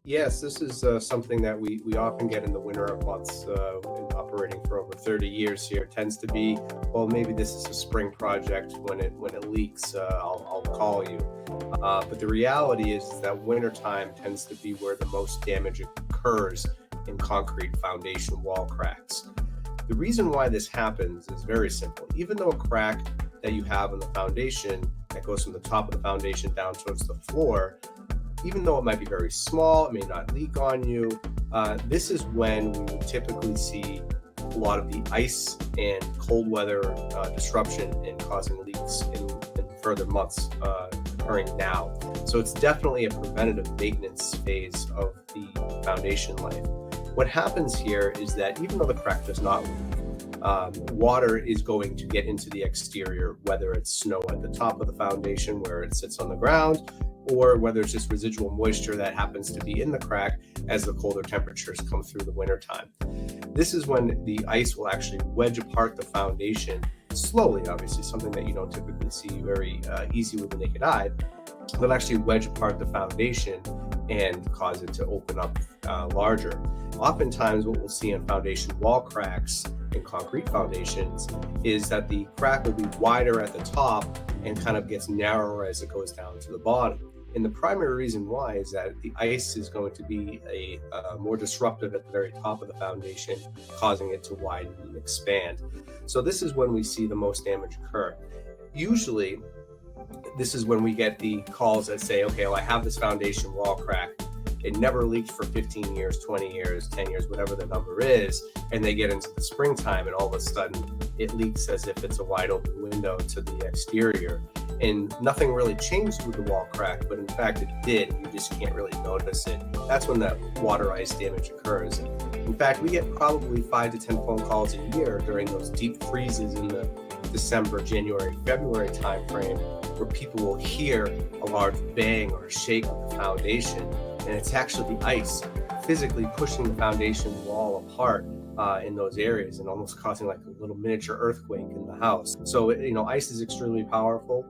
Yes, this is something that we often get in the winter months, in operating for over 30 years here. It tends to be, well, maybe this is a spring project. When it leaks, I'll call you. But the reality is that wintertime tends to be where the most damage occurs in concrete foundation wall cracks. The reason why this happens is very simple. Even though a crack that you have in the foundation that goes from the top of the foundation down towards the floor, even though it might be very small, it may not leak on you. This is when we would typically see a lot of the ice and cold weather disruption and causing leaks in further months occurring now. So it's definitely a preventative maintenance phase of the foundation life. What happens here is that even though the crack does not leak, water is going to get into the exterior, whether it's snow at the top of the foundation where it sits on the ground, or whether it's just residual moisture that happens to be in the crack as the colder temperatures come through the wintertime. This is when the ice will actually wedge apart the foundation slowly, obviously, something that you don't typically see very easy with the naked eye. They'll actually wedge apart the foundation and cause it to open up larger. Oftentimes, what we'll see in foundation wall cracks in concrete foundations is that the crack will be wider at the top and kind of gets narrower as it goes down to the bottom. And the primary reason why is that the ice is going to be more disruptive at the very top of the foundation, causing it to widen and expand. So this is when we see the most damage occur. Usually, this is when we get the calls that say, okay, well, I have this foundation wall crack. It never leaked for 15 years, 20 years, 10 years, whatever the number is. And they get into the springtime and all of a sudden it leaks as if it's a wide open window to the exterior. And nothing really changed with the wall crack, but in fact it did. You just can't really notice it. That's when that water ice damage occurs. In fact, we get probably 5 to 10 phone calls a year during those deep freezes in the December, January, February timeframe, where people will hear a large bang or a shake of the foundation, and it's actually the ice physically pushing the foundation wall apart in those areas and almost causing like a little miniature earthquake in the house. So, ice is extremely powerful.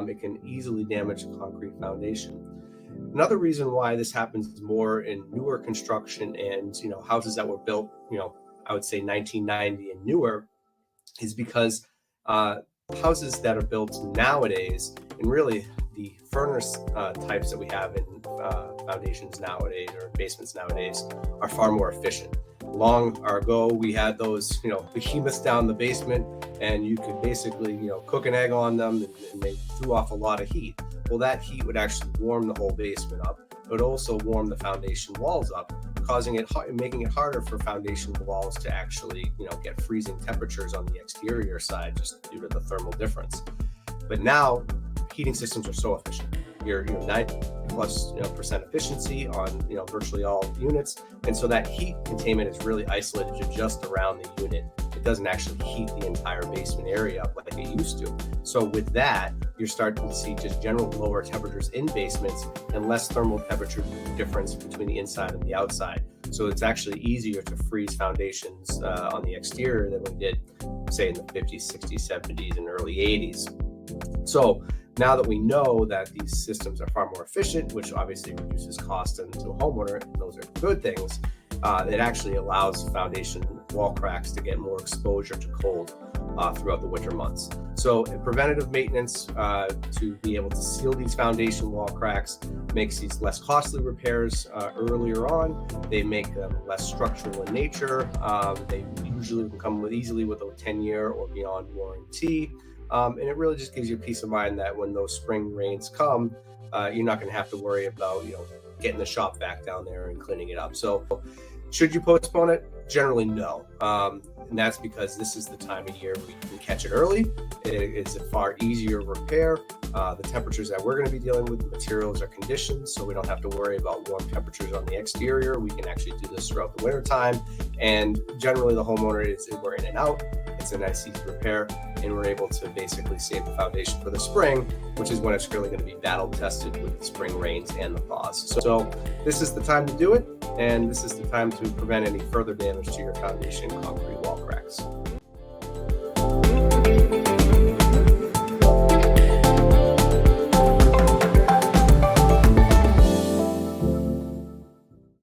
It can easily damage the concrete foundation. Another reason why this happens more in newer construction and, houses that were built, I would say 1990 and newer, is because houses that are built nowadays, and really the furnace types that we have in foundations nowadays or basements nowadays, are far more efficient. Long ago, we had those, behemoths down the basement, and you could basically, cook an egg on them, and they threw off a lot of heat. Well, that heat would actually warm the whole basement up, but also warm the foundation walls up, making it harder for foundation walls to actually, get freezing temperatures on the exterior side just due to the thermal difference. But now, heating systems are so efficient. You're 90+% efficiency on virtually all units, and so that heat containment is really isolated to just around the unit. It doesn't actually heat the entire basement area up like it used to. So with that, you're starting to see just general lower temperatures in basements and less thermal temperature difference between the inside and the outside. So it's actually easier to freeze foundations on the exterior than we did, say, in the 50s, 60s, 70s, and early 80s. So now that we know that these systems are far more efficient, which obviously reduces cost to a homeowner, and those are good things, it actually allows foundation wall cracks to get more exposure to cold throughout the winter months. So preventative maintenance to be able to seal these foundation wall cracks makes these less costly repairs earlier on. They make them less structural in nature. They usually can come easily with a 10-year or beyond warranty. And it really just gives you peace of mind that when those spring rains come, you're not going to have to worry about, getting the shop vac down there and cleaning it up. So should you postpone it? Generally, no. And that's because this is the time of year we can catch it early. It's a far easier repair. The temperatures that we're going to be dealing with, the materials are conditioned, so we don't have to worry about warm temperatures on the exterior. We can actually do this throughout the winter time. And generally, the homeowner we're in and out. It's a nice, easy repair, and we're able to basically save the foundation for the spring, which is when it's really going to be battle tested with the spring rains and the thaws. So this is the time to do it, and this is the time to prevent any further damage to your foundation concrete wall cracks.